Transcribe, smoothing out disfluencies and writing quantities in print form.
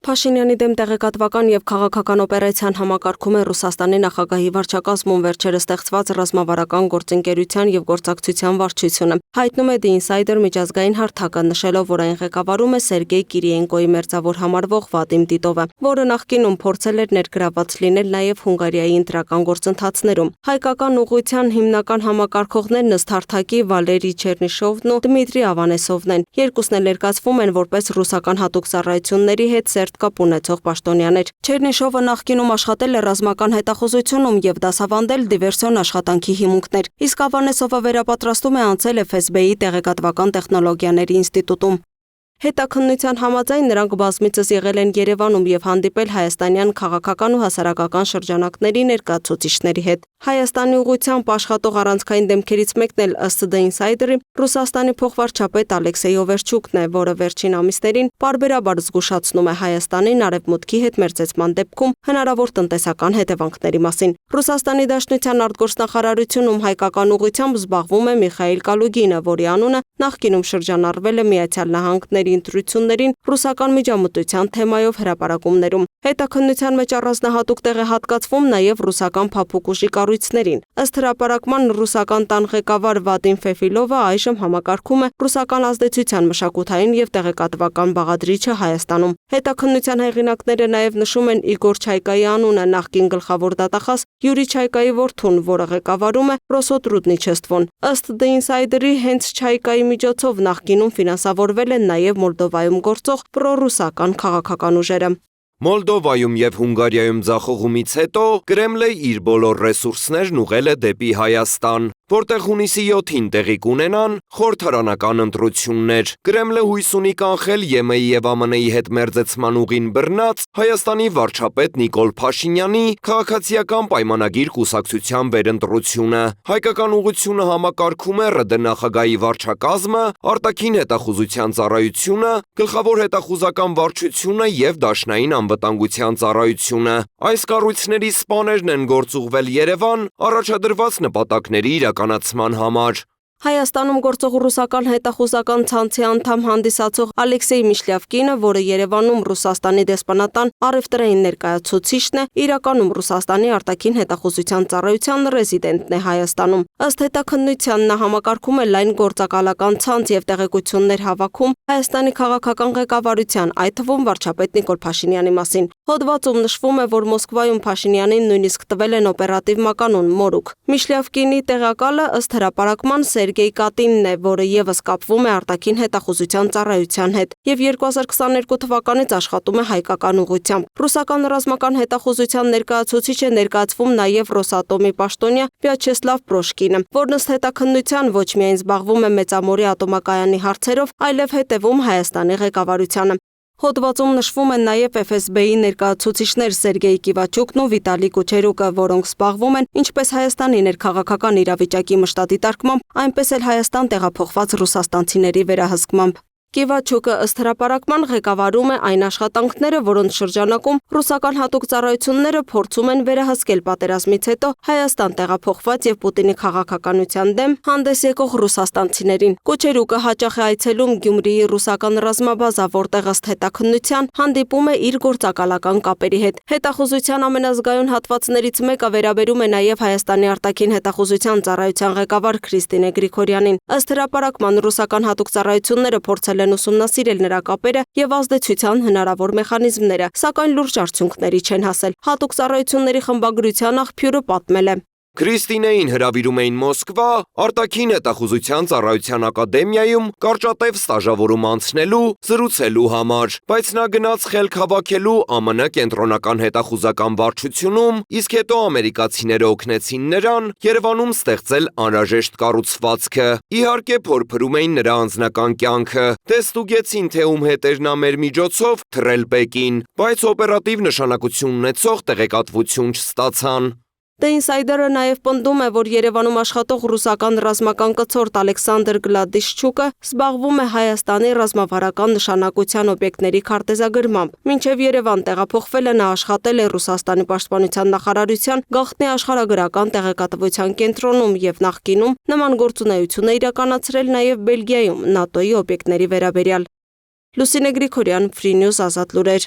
Փաշինյանի դեմ տեղեկատվական եւ քաղաքական օպերացիան համակարգում է Ռուսաստանի նախագահի վարչակազմում վերջերս ստեղծված ռազմավարական գործընկերության եւ գործակցության վարչությունը։ Հայտնում է The Insider միջազգային հարթակը, նշելով, որ այն ղեկավարում է Սերգեյ Կիրիենկոյի մերձավոր համարվող Վադիմ Տիտովը, որը նախկինում փորձել էր ներգրաված լինել նաեւ Հունգարիայի ընտրական գործընթացներում։ Հայկական ուղղության հիմնական համակարգողներն ըստ հարթակի Վալերի Չերնիշովն ու Դմիտրի Ավանեսովն են։ Երկուսն էլ ներկայացվում են որպես ռուսական հատուկ ծառայությունների հետ կապ ունեցող պաշտոնյաներ։ Չերնիշովը նախկինում աշխատել է ռազմական հետախուզությունում եւ դասավանդել դիվերսիոն աշխատանքի հիմունքներ, իսկ Ավանեսովը վերապատրաստում է անցել FSB-ի տեղեկատվական տեխնոլոգիաների ինստիտուտում։ Հետաքննության համաձայն նրանք բազմիցս եղել են Երևանում եւ հանդիպել հայաստանյան քաղաքական ու հասարակական շրջանակների ներկայացուցիչների հետ։ Հայաստանի ուղղությամբ աշխատող առանցքային դեմքերից մեկն էլ ըստ The Insider-ի Ռուսաստանի փոխվարչապետ Ալեքսեյ Օվերչուկն է, որը վերջին ամիսներին պարբերաբար զգուշացնում է Հայաստանին արևմուտքի հետ մերձեցման դեպքում հնարավոր տնտեսական հետևանքների մասին։ Ռուսաստանի Դաշնության արտգործնախարարությունում հայկական ուղղությամբ զբաղվում է Միխայիլ Կալուգինը, որի անունը նախկինում շրջանառվել է Միացյալ Նահանգների ընտրություններին ռուսական միջամտության թեմայով հրապարակումներում։ Հետաքննության մեջ առանձնահատուկ տեղ է հատկացվում նաև ռուսական փափուկ ուժի կառույցներին։ Ըստ հրապարակման ռուսական տան ղեկավար Վադիմ Ֆեֆիլովը այժմ համակարգում է ռուսական ազդեցության մշակութային եւ տեղեկատվական բաղադրիչը Հայաստանում։ Հետաքննության հեղինակները նաև նշում են Իգոր Չայկայի անունը, նախկին գլխավոր դատախազ Յուրի Չայկայի որդուն, որը ղեկավարում է Ռոսոտրուդնիչեստվոն։ Ըստ The Insider-ի հենց Չայկայի միջոցով նախկինում ֆինանսավորվել են նաև Մոլդովայում գործող պրոռուսական քաղաքական ուժերը։ Մոլդովայում եւ Հունգարիայում ձախողումից հետո Կրեմլը իր բոլոր ռեսուրսներն ուղղել է դեպի Հայաստան, որտեղ հունիսի 7-ին տեղի կունենան խորհրդարանական ընտրություններ։ Կրեմլը հույս ունի կանխել ԵՄ-ի եւ ԱՄՆ-ի հետ մերձեցման ուղին բռնած Հայաստանի վարչապետ Նիկոլ Փաշինյանի քաղաքացիական պայմանագիր կուսակցության վերընտրությունը։ Հայկական ուղղությունը համակարգում է ՌԴ նախագահի վարչակազմը, արտաքին հետախուզության ծառայությունը, գլխավոր հետախուզական վարչությունը եւ դաշնային անվտանգության ծառայությունը։ Այս կառույցների սպաներն են գործուղվել Երևան առաջադրված նպատակների իրականացման համար։ Հայաստանում գործող ռուսական հետախուզական ցանցի անդամ հանդիսացող Ալեքսեյ Միշլյավկինը, որը Երևանում Ռուսաստանի դեսպանատան առևտրային ներկայացուցիչն է, իրականում Ռուսաստանի արտաքին հետախուզության ծառայության ռեզիդենտն է Հայաստանում։ Ըստ հետաքննության նա համակարգում է լայն գործակալական ցանց եւ տեղեկություններ հավաքում Հայաստանի քաղաքական ղեկավարության, այդ թվում վարչապետ Նիկոլ Փաշինյանի մասին։ Հոդվածում նշվում է, որ Մոսկվայում Փաշինյանին նույնիսկ տվել են օպերատիվ մականուն մորուք։ Միշլյավկինի տեղակալը ըստ հրապարակման Սերգեյ Կատինն է, որը եւս կապվում է արտաքին հետախուզության ծառայության հետ եւ 2022 թվականից աշխատում է հայկական ուղղությամբ։ Ռուսական ռազմական հետախուզության ներկայացուցիչ է ներկայացվում նաեւ Ռոսատոմի պաշտոնյա Վյաչեսլավ Պրոշկինը, որն ըստ հետաքննության ոչ միայն զբաղվում է Մեծամորի ատոմակայանի հարցերով, այլև հետևում Հայաստանի ղեկավարությանը։ Հոդվածում նշվում են նաև FSB-ի ներկայացուցիչներ Սերգեյ Կիվաչուկն ու Վիտալի Կուչերուկը, որոնք զբաղվում են ինչպես Հայաստանի ներքաղաքական իրավիճակի մշտադիտարկմամբ, այնպես էլ Հայաստան տեղափոխված ռուսաստանցիների վերահսկմամբ։ Կիվաչուկը ըստ հրապարակման ղեկավարում է այն աշխատանքները, որոնց շրջանակում ռուսական հատուկ ծառայությունները փորձում են վերահսկել պատերազմից հետո Հայաստան տեղափոխված եւ Պուտինի քաղաքականության դեմ հանդես եկող ռուսաստանցիներին։ Կուչերուկը հաճախ է այցելում Գյումրիի ռուսական ռազմաբազա, որտեղ ըստ հետաքննության հանդիպում է իր գործակալական կապերի հետ։ Հետախուզության ամենազգայուն հատվածներից մեկը վերաբերում է նաեւ Հայաստանի արտաքին հետախուզության ծառայության ղեկավար Քրիստինե Գրիգորյանին։ Ըստ հրապարակման ռուսական հատուկ ծառայությունները փորձել են ուսումնասիրել նրա կապերը եւ ազդեցության հնարավոր մեխանիզմները, սակայն լուրջ արդյունքների չեն հասել։ Հատուկ ծառայությունների խմբագրության աղբյուրը պատմել է. Քրիստինեին հրավիրում էին Մոսկվա արտաքին հետախուզության ծառայության ակադեմիայում կարճատև ստաժավորում անցնելու, զրուցելու համար, բայց նա գնաց խելք հավաքելու ԱՄՆ կենտրոնական հետախուզական վարչությունում, իսկ հետո ամերիկացիները օգնեցին նրան Երևանում ստեղծել անհրաժեշտ կառուցվածքը։ Իհարկե փորփրում էին նրա անձնական կյանքը, տեստուգեցին, թե ում հետ էր նա մեր միջոցով թռել Պեկին, բայց օպերատիվ նշանակություն ունեցող տեղեկատվություն չստացան։ The Insider-ը նաև պնդում է, որ Երևանում աշխատող ռուսական ռազմական կցորդ Ալեքսանդր Գլադիշչուկը զբաղվում է Հայաստանի ռազմավարական նշանակության օբյեկտների քարտեզագրմամբ։ Մինչև Երևան տեղափոխվելը նա աշխատել է Ռուսաստանի պաշտպանության նախարարության գաղտնի աշխարհագրական տեղեկատվության կենտրոնում եւ նախկինում նման գործունեություն է իրականացրել նաև Բելգիայում ՆԱՏՕ-ի օբյեկտների վերաբերյալ։ Լուսինե Գրիգորյան, Free News, Ազատ լուրեր։